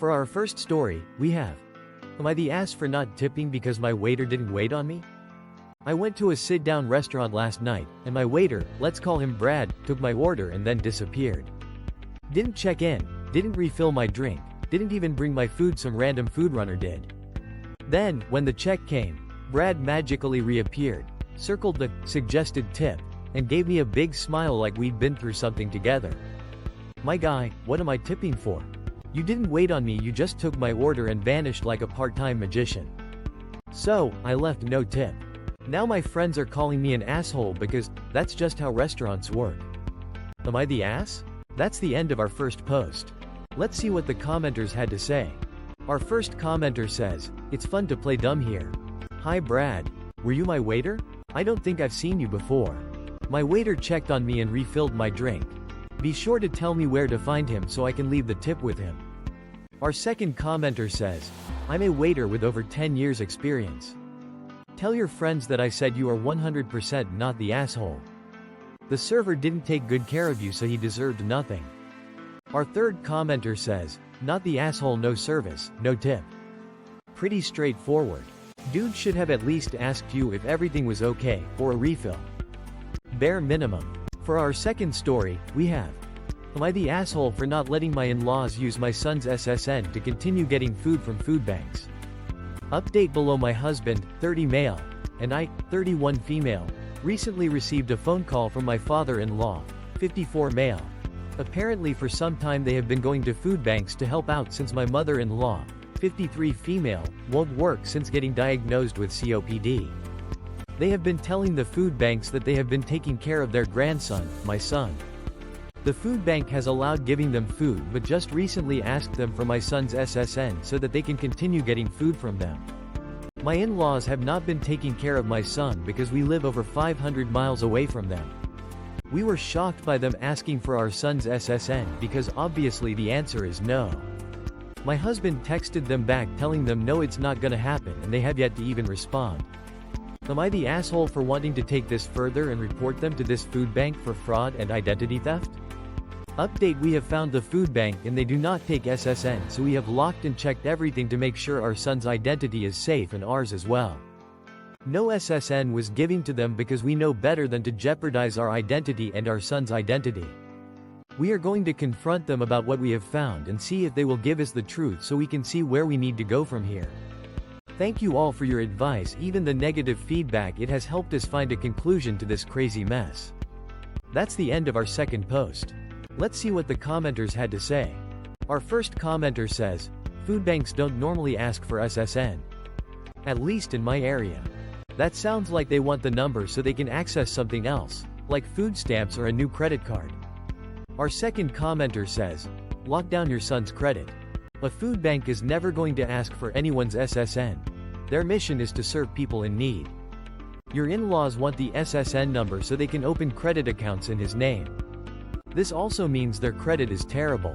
For our first story, we have, am I the ass for not tipping because my waiter didn't wait on me? I went to a sit-down restaurant last night, and my waiter, let's call him Brad, took my order and then disappeared. Didn't check in, didn't refill my drink, didn't even bring my food, some random food runner did. Then, when the check came, Brad magically reappeared, circled the suggested tip, and gave me a big smile like we'd been through something together. My guy, what am I tipping for? You didn't wait on me, you just took my order and vanished like a part-time magician. So, I left no tip. Now my friends are calling me an asshole because that's just how restaurants work. Am I the ass? That's the end of our first post. Let's see what the commenters had to say. Our first commenter says, it's fun to play dumb here. Hi Brad. Were you my waiter? I don't think I've seen you before. My waiter checked on me and refilled my drink. Be sure to tell me where to find him so I can leave the tip with him. Our second commenter says, I'm a waiter with over 10 years experience. Tell your friends that I said you are 100% not the asshole. The server didn't take good care of you, so he deserved nothing. Our third commenter says, not the asshole, no service, no tip. Pretty straightforward. Dude should have at least asked you if everything was okay, or a refill. Bare minimum. For our second story, we have, am I the asshole for not letting my in-laws use my son's SSN to continue getting food from food banks? Update below: my husband, 30 male, and I, 31 female, recently received a phone call from my father-in-law, 54 male. Apparently for some time they have been going to food banks to help out since my mother-in-law, 53 female, won't work since getting diagnosed with COPD. They have been telling the food banks that they have been taking care of their grandson, my son. The food bank has allowed giving them food but just recently asked them for my son's SSN so that they can continue getting food from them. My in-laws have not been taking care of my son because we live over 500 miles away from them. We were shocked by them asking for our son's SSN because obviously the answer is no. My husband texted them back telling them no, it's not gonna happen, and they have yet to even respond. Am I the asshole for wanting to take this further and report them to this food bank for fraud and identity theft? Update: we have found the food bank and they do not take SSN, so we have locked and checked everything to make sure our son's identity is safe and ours as well. No SSN was given to them because we know better than to jeopardize our identity and our son's identity. We are going to confront them about what we have found and see if they will give us the truth so we can see where we need to go from here. Thank you all for your advice, even the negative feedback, it has helped us find a conclusion to this crazy mess. That's the end of our second post. Let's see what the commenters had to say. Our first commenter says, food banks don't normally ask for SSN. At least in my area. That sounds like they want the number so they can access something else, like food stamps or a new credit card. Our second commenter says, lock down your son's credit. A food bank is never going to ask for anyone's SSN. Their mission is to serve people in need. Your in-laws want the SSN number so they can open credit accounts in his name. This also means their credit is terrible.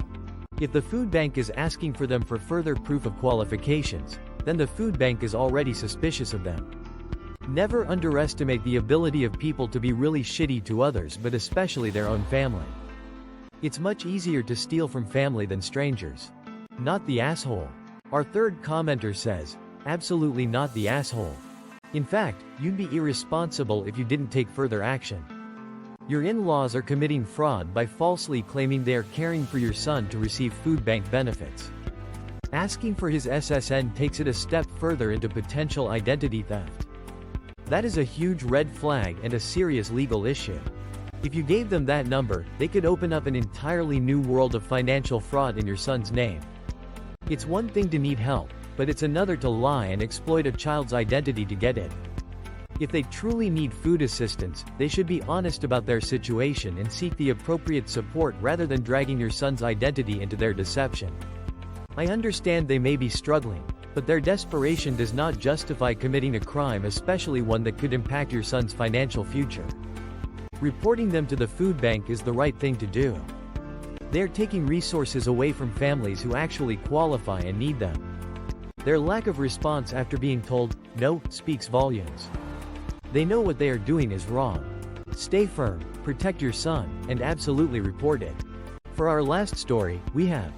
If the food bank is asking for them for further proof of qualifications, then the food bank is already suspicious of them. Never underestimate the ability of people to be really shitty to others, but especially their own family. It's much easier to steal from family than strangers. Not the asshole. Our third commenter says, absolutely not the asshole. In fact, you'd be irresponsible if you didn't take further action. Your in-laws are committing fraud by falsely claiming they are caring for your son to receive food bank benefits. Asking for his SSN takes it a step further into potential identity theft. That is a huge red flag and a serious legal issue. If you gave them that number, they could open up an entirely new world of financial fraud in your son's name. It's one thing to need help, but it's another to lie and exploit a child's identity to get it. If they truly need food assistance, they should be honest about their situation and seek the appropriate support rather than dragging your son's identity into their deception. I understand they may be struggling, but their desperation does not justify committing a crime, especially one that could impact your son's financial future. Reporting them to the food bank is the right thing to do. They are taking resources away from families who actually qualify and need them. Their lack of response after being told, no, speaks volumes. They know what they are doing is wrong. Stay firm, protect your son, and absolutely report it. For our last story, we have,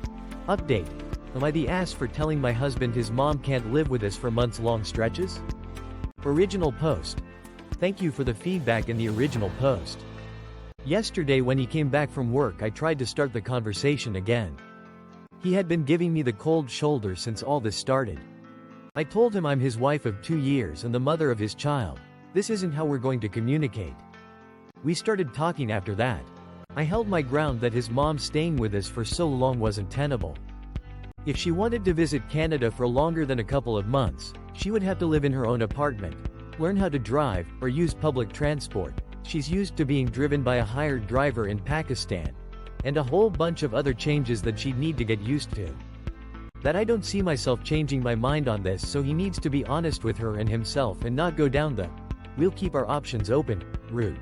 update. Am I the ass for telling my husband his mom can't live with us for months-long stretches? Original post. Thank you for the feedback in the original post. Yesterday when he came back from work I tried to start the conversation again. He had been giving me the cold shoulder since all this started. I told him I'm his wife of 2 years and the mother of his child. This isn't how we're going to communicate. We started talking after that. I held my ground that his mom staying with us for so long wasn't tenable. If she wanted to visit Canada for longer than a couple of months, she would have to live in her own apartment, learn how to drive, or use public transport. She's used to being driven by a hired driver in Pakistan. And a whole bunch of other changes that she'd need to get used to. That I don't see myself changing my mind on this, so he needs to be honest with her and himself and not go down the "we'll keep our options open" route.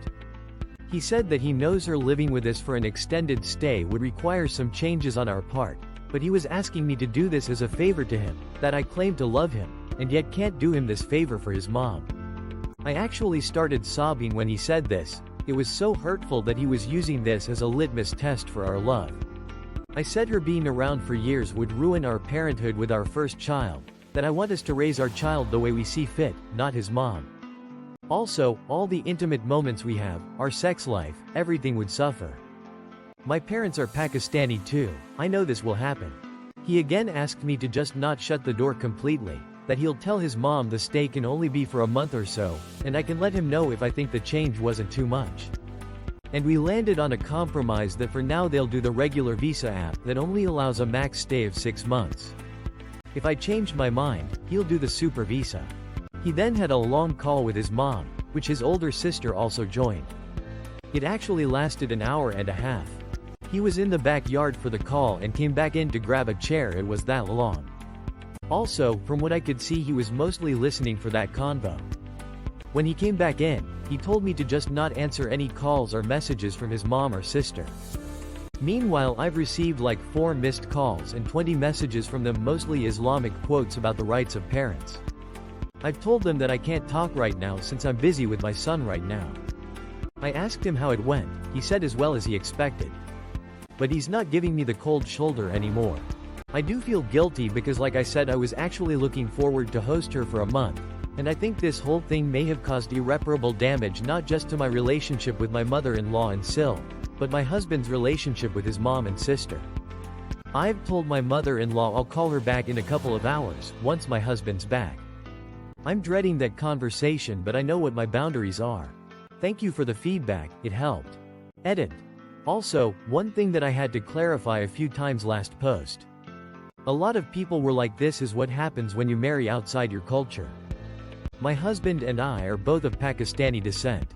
He said that he knows her living with us for an extended stay would require some changes on our part, but he was asking me to do this as a favor to him, that I claim to love him, and yet can't do him this favor for his mom. I actually started sobbing when he said this. It was so hurtful that he was using this as a litmus test for our love. I said her being around for years would ruin our parenthood with our first child, that I want us to raise our child the way we see fit, not his mom. Also, all the intimate moments we have, our sex life, everything would suffer. My parents are Pakistani too. I know this will happen. He again asked me to just not shut the door completely, that he'll tell his mom the stay can only be for a month or so, and I can let him know if I think the change wasn't too much. And we landed on a compromise that for now they'll do the regular visa app that only allows a max stay of 6 months. If I changed my mind, he'll do the super visa. He then had a long call with his mom, which his older sister also joined. It actually lasted an hour and a half. He was in the backyard for the call and came back in to grab a chair. It was that long. Also, from what I could see, he was mostly listening for that convo. When he came back in, he told me to just not answer any calls or messages from his mom or sister. Meanwhile, I've received like 4 missed calls and 20 messages from them, mostly Islamic quotes about the rights of parents. I've told them that I can't talk right now since I'm busy with my son right now. I asked him how it went. He said as well as he expected. But he's not giving me the cold shoulder anymore. I do feel guilty because, like I said, I was actually looking forward to host her for a month, and I think this whole thing may have caused irreparable damage not just to my relationship with my mother-in-law and Sil, but my husband's relationship with his mom and sister. I've told my mother-in-law I'll call her back in a couple of hours, once my husband's back. I'm dreading that conversation, but I know what my boundaries are. Thank you for the feedback, it helped. Edit. Also, one thing that I had to clarify a few times last post. A lot of people were like, this is what happens when you marry outside your culture. My husband and I are both of Pakistani descent.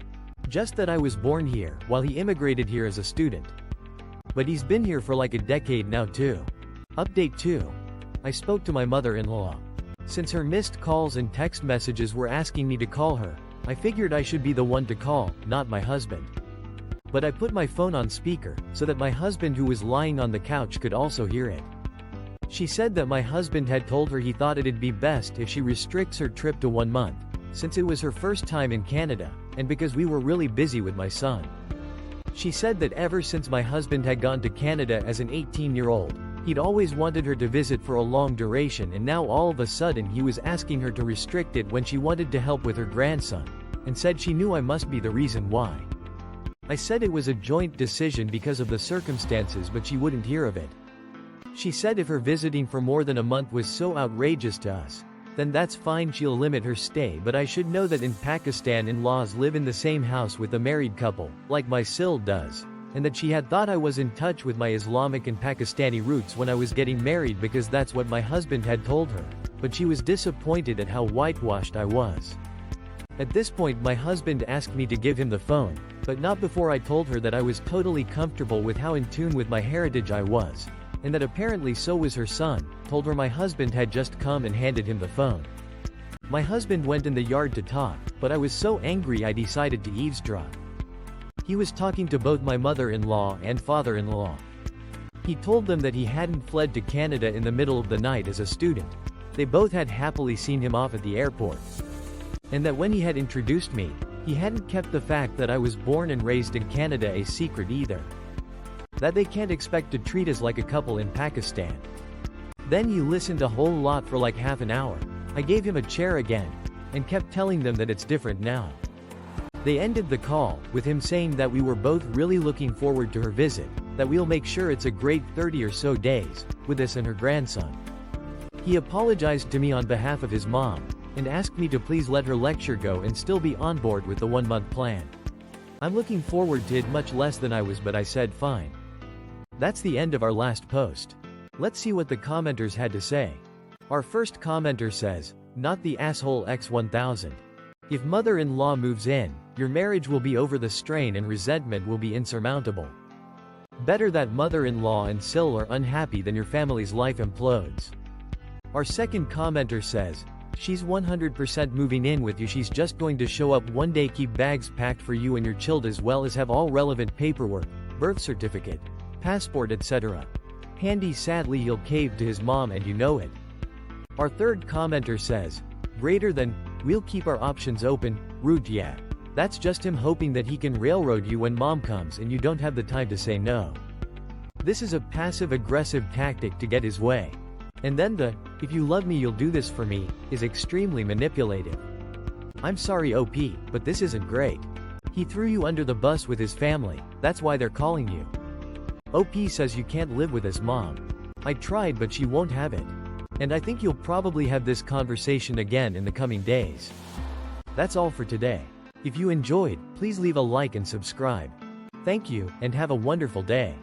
Just that I was born here, while he immigrated here as a student. But he's been here for like a decade now too. Update 2. I spoke to my mother-in-law. Since her missed calls and text messages were asking me to call her, I figured I should be the one to call, not my husband. But I put my phone on speaker, so that my husband, who was lying on the couch, could also hear it. She said that my husband had told her he thought it'd be best if she restricts her trip to 1 month, since it was her first time in Canada, and because we were really busy with my son. She said that ever since my husband had gone to Canada as an 18-year-old, he'd always wanted her to visit for a long duration, and now all of a sudden he was asking her to restrict it when she wanted to help with her grandson, and said she knew I must be the reason why. I said it was a joint decision because of the circumstances, but she wouldn't hear of it. She said if her visiting for more than a month was so outrageous to us, then that's fine, she'll limit her stay, but I should know that in Pakistan in-laws live in the same house with the married couple, like my Sil does, and that she had thought I was in touch with my Islamic and Pakistani roots when I was getting married because that's what my husband had told her, but she was disappointed at how whitewashed I was. At this point my husband asked me to give him the phone, but not before I told her that I was totally comfortable with how in tune with my heritage I was, and that apparently so was her son, told her my husband had just come and handed him the phone. My husband went in the yard to talk, but I was so angry I decided to eavesdrop. He was talking to both my mother-in-law and father-in-law. He told them that he hadn't fled to Canada in the middle of the night as a student. They both had happily seen him off at the airport. And that when he had introduced me, he hadn't kept the fact that I was born and raised in Canada a secret either. That they can't expect to treat us like a couple in Pakistan. Then he listened a whole lot for like half an hour. I gave him a chair again, and kept telling them that it's different now. They ended the call, with him saying that we were both really looking forward to her visit, that we'll make sure it's a great 30 or so days, with us and her grandson. He apologized to me on behalf of his mom, and asked me to please let her lecture go and still be on board with the 1-month plan. I'm looking forward to it much less than I was, but I said fine. That's the end of our last post. Let's see what the commenters had to say. Our first commenter says, "Not the asshole X1000. If mother-in-law moves in, your marriage will be over, the strain and resentment will be insurmountable. Better that mother-in-law and Sil are unhappy than your family's life implodes." Our second commenter says, "She's 100% moving in with you. She's just going to show up one day, keep bags packed for you and your child, as well as have all relevant paperwork, birth certificate, passport, etc. handy. Sadly, he'll cave to his mom and you know it." Our third commenter says, "Greater than, we'll keep our options open, rude. Yeah. That's just him hoping that he can railroad you when mom comes and you don't have the time to say no. This is a passive-aggressive tactic to get his way. And then the, 'if you love me you'll do this for me,' is extremely manipulative. I'm sorry OP, but this isn't great. He threw you under the bus with his family, that's why they're calling you." OP says, "You can't live with his mom. I tried but she won't have it. And I think you'll probably have this conversation again in the coming days." That's all for today. If you enjoyed, please leave a like and subscribe. Thank you, and have a wonderful day.